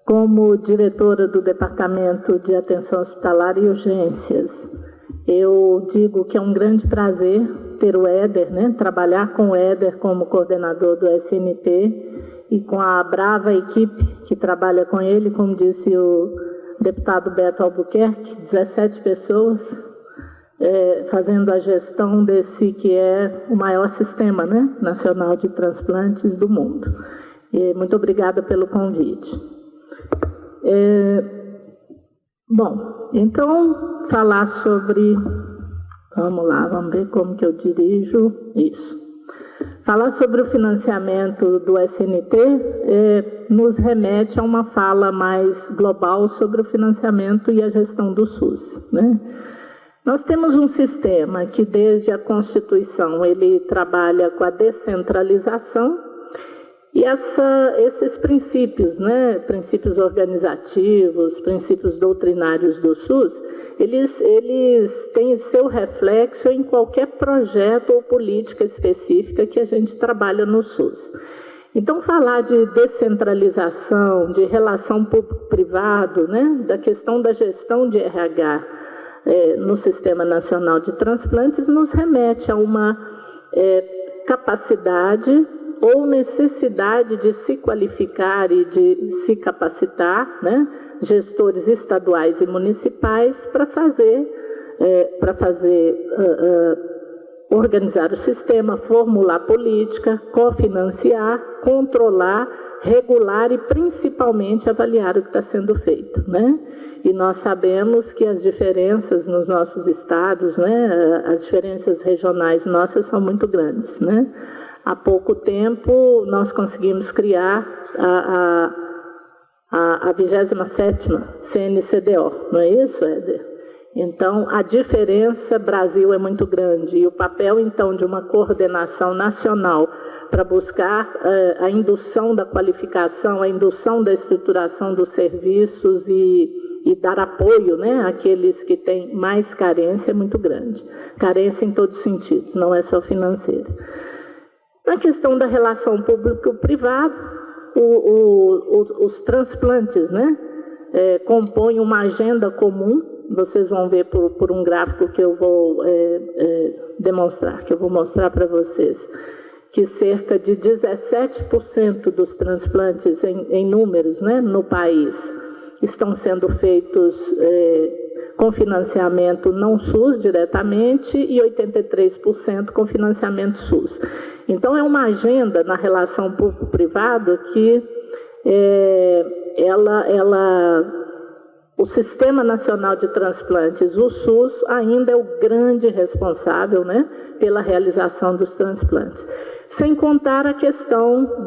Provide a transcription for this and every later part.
Como diretora do Departamento de Atenção Hospitalar e Urgências, eu digo que é um grande prazer ter o Éder, né? Trabalhar com o Éder como coordenador do SNT e com a brava equipe que trabalha com ele, como disse o deputado Beto Albuquerque, 17 pessoas, fazendo a gestão desse que é o maior sistema, né, nacional de transplantes do mundo. Muito obrigada pelo convite. Bom, então, falar sobre... Vamos lá, vamos ver como que eu dirijo isso. Falar sobre o financiamento do SNT nos remete a uma fala mais global sobre o financiamento e a gestão do SUS, né? Nós temos um sistema que, desde a Constituição, ele trabalha com a descentralização e esses princípios, né, princípios organizativos, princípios doutrinários do SUS, eles têm seu reflexo em qualquer projeto ou política específica que a gente trabalha no SUS. Então, falar de descentralização, de relação público-privado, né, da questão da gestão de RH no Sistema Nacional de Transplantes nos remete a uma capacidade ou necessidade de se qualificar e de se capacitar, né, gestores estaduais e municipais para organizar o sistema, formular política, cofinanciar, controlar, regular e principalmente avaliar o que está sendo feito, né? E nós sabemos que as diferenças nos nossos estados, né, as diferenças regionais nossas são muito grandes, né? Há pouco tempo nós conseguimos criar a 27ª CNCDO, não é isso, Éder? Então, a diferença Brasil é muito grande e o papel, então, de uma coordenação nacional para buscar a indução da qualificação, a indução da estruturação dos serviços e dar apoio, né, àqueles que têm mais carência é muito grande. Carência em todos os sentidos, não é só financeira. Na questão da relação público-privado, os transplantes, né, compõem uma agenda comum. Vocês vão ver por um gráfico que eu vou demonstrar, que eu vou mostrar para vocês, que cerca de 17% dos transplantes em números, né, no país estão sendo feitos com financiamento não SUS diretamente e 83% com financiamento SUS. Então, é uma agenda na relação público-privado que o Sistema Nacional de Transplantes, o SUS, ainda é o grande responsável, né, pela realização dos transplantes. Sem contar a questão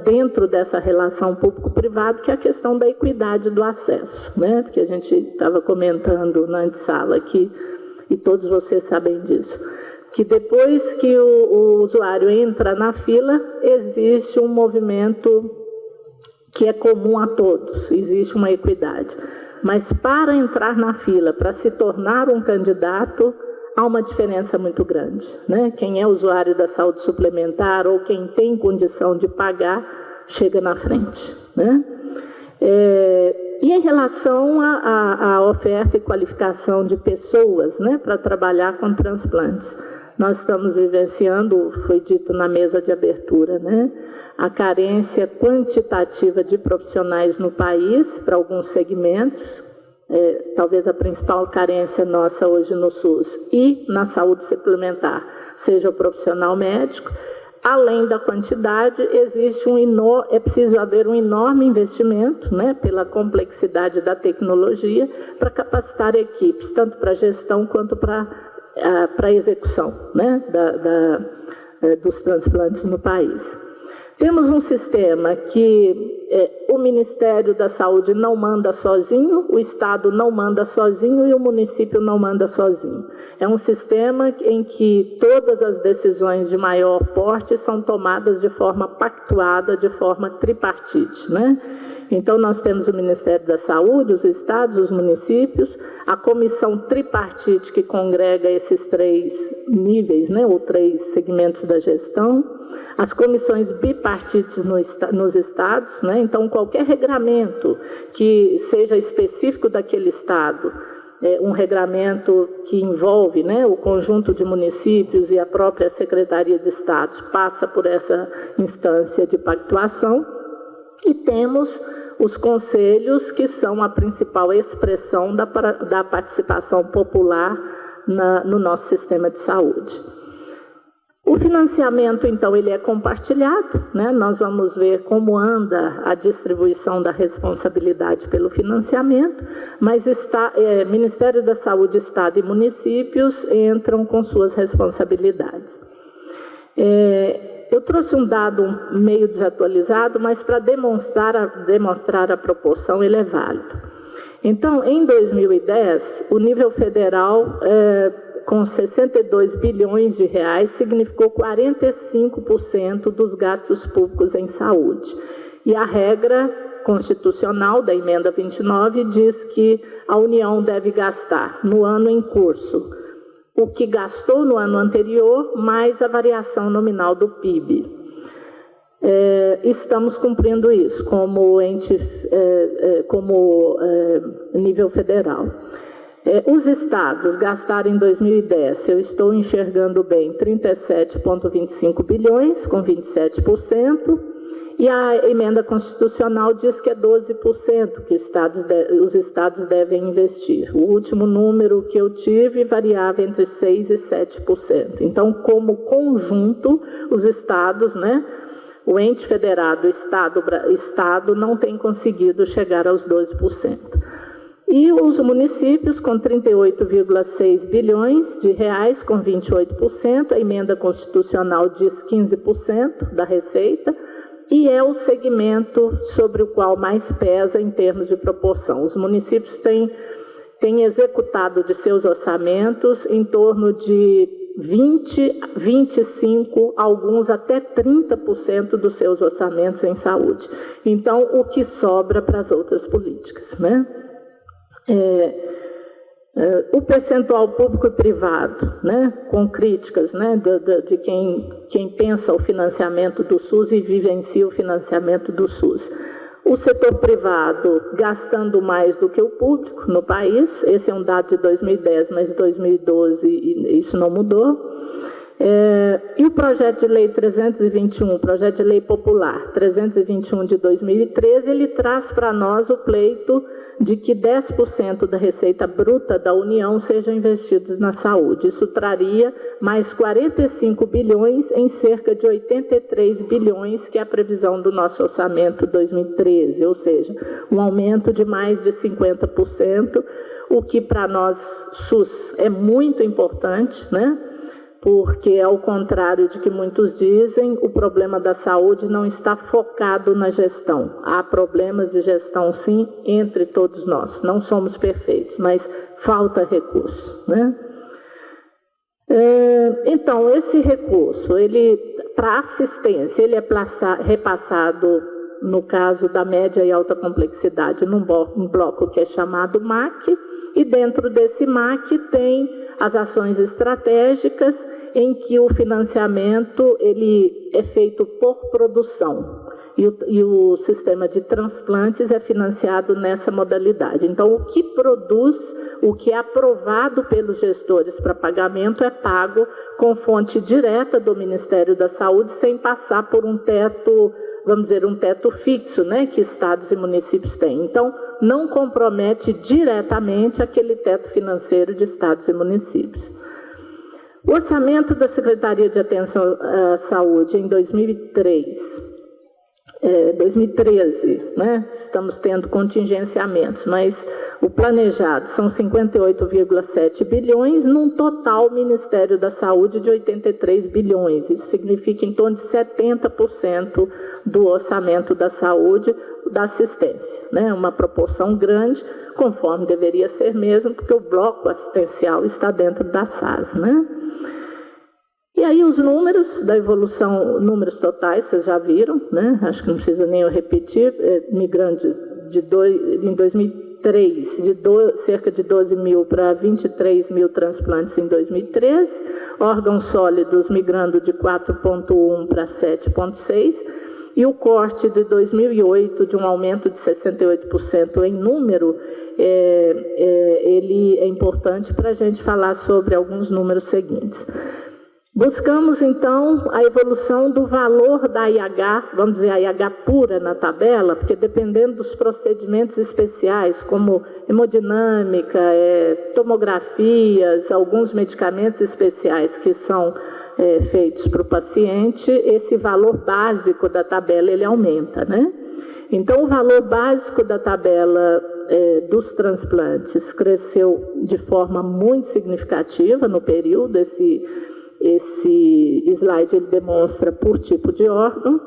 dentro dessa relação público-privado, que é a questão da equidade do acesso, né, porque a gente estava comentando na antessala aqui, e todos vocês sabem disso, que depois que o usuário entra na fila, existe um movimento que é comum a todos, existe uma equidade. Mas para entrar na fila, para se tornar um candidato, há uma diferença muito grande, né? Quem é usuário da saúde suplementar ou quem tem condição de pagar, chega na frente, né? E em relação à oferta e qualificação de pessoas, né, para trabalhar com transplantes, nós estamos vivenciando, foi dito na mesa de abertura, né, a carência quantitativa de profissionais no país para alguns segmentos, talvez a principal carência nossa hoje no SUS e na saúde suplementar seja o profissional médico. Além da quantidade, é preciso haver um enorme investimento, né, pela complexidade da tecnologia, para capacitar equipes, tanto para gestão quanto para a execução, né, dos transplantes no país. Temos um sistema que o Ministério da Saúde não manda sozinho, o Estado não manda sozinho e o município não manda sozinho. É um sistema em que todas as decisões de maior porte são tomadas de forma pactuada, de forma tripartite, né? Então, nós temos o Ministério da Saúde, os estados, os municípios, a comissão tripartite que congrega esses 3 níveis, né, ou 3 segmentos da gestão, as comissões bipartites nos estados, né, então qualquer regramento que seja específico daquele estado, um regramento que envolve, né, o conjunto de municípios e a própria Secretaria de Estado, passa por essa instância de pactuação, e temos os conselhos, que são a principal expressão da participação popular no nosso sistema de saúde. O financiamento, então, ele é compartilhado, né? Nós vamos ver como anda a distribuição da responsabilidade pelo financiamento, mas Ministério da Saúde, Estado e municípios entram com suas responsabilidades. Eu trouxe um dado meio desatualizado, mas para demonstrar a proporção, ele é válido. Então, em 2010, o nível federal, com 62 bilhões de reais, significou 45% dos gastos públicos em saúde. E a regra constitucional da emenda 29 diz que a União deve gastar no ano em curso o que gastou no ano anterior, mais a variação nominal do PIB. Estamos cumprindo isso como nível federal. Os estados gastaram em 2010, se eu estou enxergando bem, 37,25 bilhões, com 27%, e a emenda constitucional diz que é 12% que os estados devem investir. O último número que eu tive variava entre 6% e 7%. Então, como conjunto, os estados, né, o ente federado, Estado não tem conseguido chegar aos 12%. E os municípios, com 38,6 bilhões de reais, com 28%, a emenda constitucional diz 15% da receita, e é o segmento sobre o qual mais pesa em termos de proporção. Os municípios têm executado de seus orçamentos em torno de 20, 25, alguns até 30% dos seus orçamentos em saúde. Então, o que sobra para as outras políticas, né? O percentual público e privado, né, com críticas, né, de quem pensa o financiamento do SUS e vivencia o financiamento do SUS. O setor privado gastando mais do que o público no país, esse é um dado de 2010, mas em 2012 isso não mudou. E o projeto de lei 321, projeto de lei popular 321 de 2013, ele traz para nós o pleito de que 10% da receita bruta da União sejam investidos na saúde. Isso traria mais 45 bilhões em cerca de 83 bilhões, que é a previsão do nosso orçamento 2013, ou seja, um aumento de mais de 50%, o que para nós, SUS, é muito importante, né? Porque, ao contrário de que muitos dizem, o problema da saúde não está focado na gestão. Há problemas de gestão, sim, entre todos nós. Não somos perfeitos, mas falta recurso, né? Então, esse recurso, para assistência, ele é repassado, no caso da média e alta complexidade, num bloco que é chamado MAC, e dentro desse MAC tem as ações estratégicas, em que o financiamento ele é feito por produção, e o sistema de transplantes é financiado nessa modalidade. Então, o que produz, o que é aprovado pelos gestores para pagamento é pago com fonte direta do Ministério da Saúde, sem passar por um teto, vamos dizer, um teto fixo, né, que estados e municípios têm. Então, não compromete diretamente aquele teto financeiro de estados e municípios. O orçamento da Secretaria de Atenção à Saúde em 2013, né? Estamos tendo contingenciamentos, mas o planejado são 58,7 bilhões, num total Ministério da Saúde de 83 bilhões. Isso significa em torno de 70% do orçamento da saúde, da assistência, né? Uma proporção grande, conforme deveria ser mesmo, porque o bloco assistencial está dentro da SAS, né? E aí os números da evolução, números totais, vocês já viram, né? Acho que não precisa nem eu repetir, migrando em 2003, cerca de 12 mil para 23 mil transplantes em 2013, órgãos sólidos migrando de 4,1 para 7,6, e o corte de 2008 de um aumento de 68% em número, ele é importante para a gente falar sobre alguns números seguintes. Buscamos, então, a evolução do valor da IH, vamos dizer, a IH pura na tabela, porque dependendo dos procedimentos especiais, como hemodinâmica, tomografias, alguns medicamentos especiais que são feitos para o paciente, esse valor básico da tabela, ele aumenta, né? Então, o valor básico da tabela dos transplantes cresceu de forma muito significativa no período. Esse slide ele demonstra por tipo de órgão,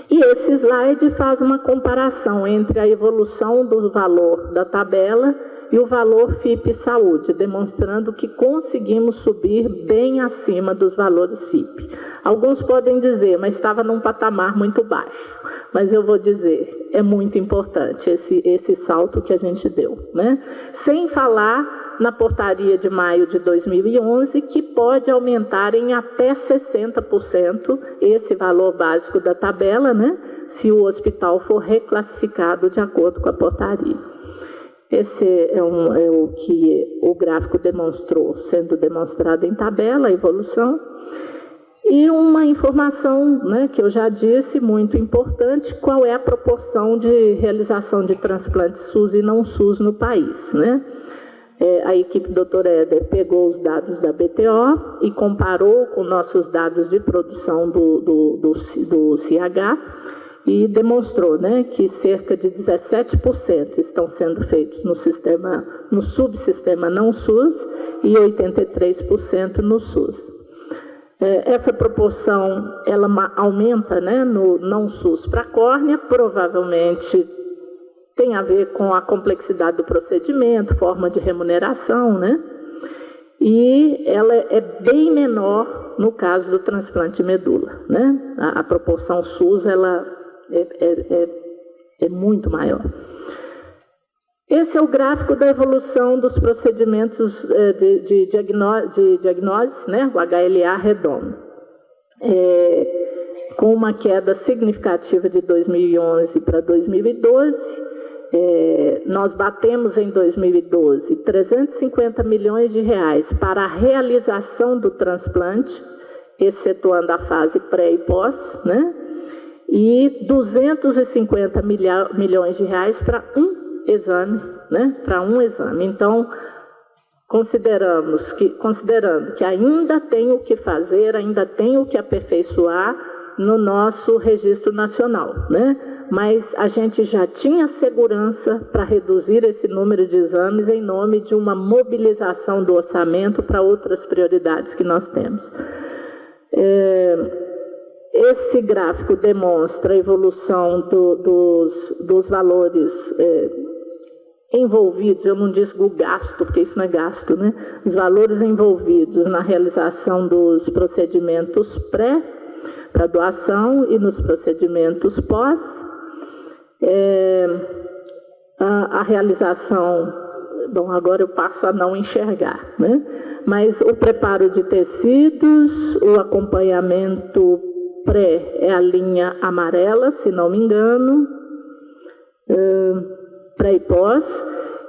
e esse slide faz uma comparação entre a evolução do valor da tabela e o valor FIP Saúde, demonstrando que conseguimos subir bem acima dos valores FIP. Alguns podem dizer, mas estava num patamar muito baixo, mas eu vou dizer, é muito importante esse salto que a gente deu, né? Sem falar na portaria de maio de 2011, que pode aumentar em até 60% esse valor básico da tabela, né, se o hospital for reclassificado de acordo com a portaria. Esse é o que o gráfico demonstrou, sendo demonstrado em tabela, a evolução. E uma informação, né, que eu já disse, muito importante, qual é a proporção de realização de transplantes SUS e não SUS no país, né? A equipe do Dr. Éder pegou os dados da BTO e comparou com nossos dados de produção do CH e demonstrou, né, que cerca de 17% estão sendo feitos no subsistema não SUS e 83% no SUS. Essa proporção ela aumenta, né, no não SUS para a córnea, provavelmente tem a ver com a complexidade do procedimento, forma de remuneração, né? E ela é bem menor no caso do transplante de medula, né? A proporção SUS ela é muito maior. Esse é o gráfico da evolução dos procedimentos de diagnose, né? O HLA redondo. Com uma queda significativa de 2011 para 2012, nós batemos em 2012 350 milhões de reais para a realização do transplante, excetuando a fase pré e pós, né? E 250 milhões de reais para um exame, né? Para um exame. Então, considerando que ainda tem o que fazer, ainda tem o que aperfeiçoar no nosso registro nacional, né? Mas a gente já tinha segurança para reduzir esse número de exames em nome de uma mobilização do orçamento para outras prioridades que nós temos. Esse gráfico demonstra a evolução dos valores envolvidos, eu não digo gasto, porque isso não é gasto, né? Os valores envolvidos na realização dos procedimentos pré para doação e nos procedimentos pós. A realização, bom, agora eu passo a não enxergar, né? Mas o preparo de tecidos, o acompanhamento pré é a linha amarela, se não me engano, pré e pós,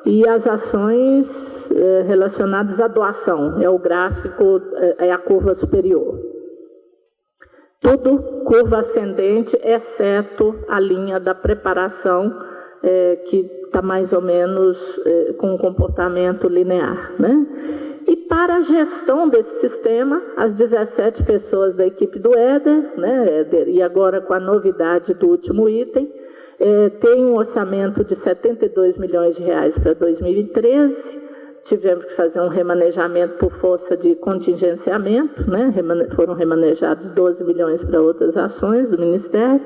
e as ações relacionadas à doação, é o gráfico, é a curva superior. Tudo curva ascendente, exceto a linha da preparação, que está mais ou menos com um comportamento linear, né? E para a gestão desse sistema, as 17 pessoas da equipe do Éder, né, Éder, e agora com a novidade do último item, tem um orçamento de 72 milhões de reais para 2013, tivemos que fazer um remanejamento por força de contingenciamento, né? Foram remanejados 12 milhões para outras ações do Ministério.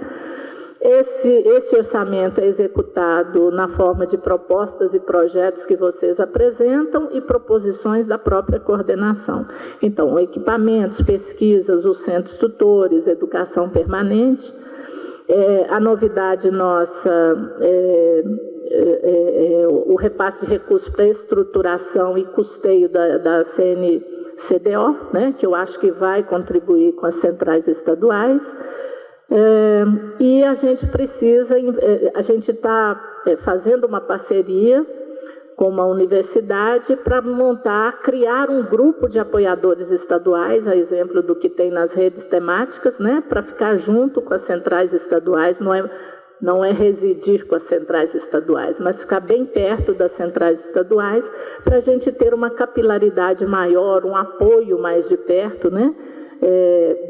Esse orçamento é executado na forma de propostas e projetos que vocês apresentam e proposições da própria coordenação. Então, equipamentos, pesquisas, os centros tutores, educação permanente. A novidade nossa o repasse de recursos para estruturação e custeio da CNCDO, né, que eu acho que vai contribuir com as centrais estaduais. E a gente está fazendo uma parceria com uma universidade para criar um grupo de apoiadores estaduais, a exemplo do que tem nas redes temáticas, né, para ficar junto com as centrais estaduais, não é residir com as centrais estaduais, mas ficar bem perto das centrais estaduais, para a gente ter uma capilaridade maior, um apoio mais de perto, né,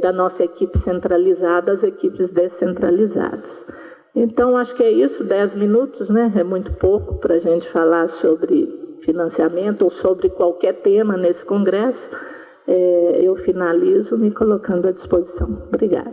da nossa equipe centralizada às equipes descentralizadas. Então, acho que é isso, 10 minutos, né? É muito pouco para a gente falar sobre financiamento ou sobre qualquer tema nesse congresso. Eu finalizo me colocando à disposição. Obrigada.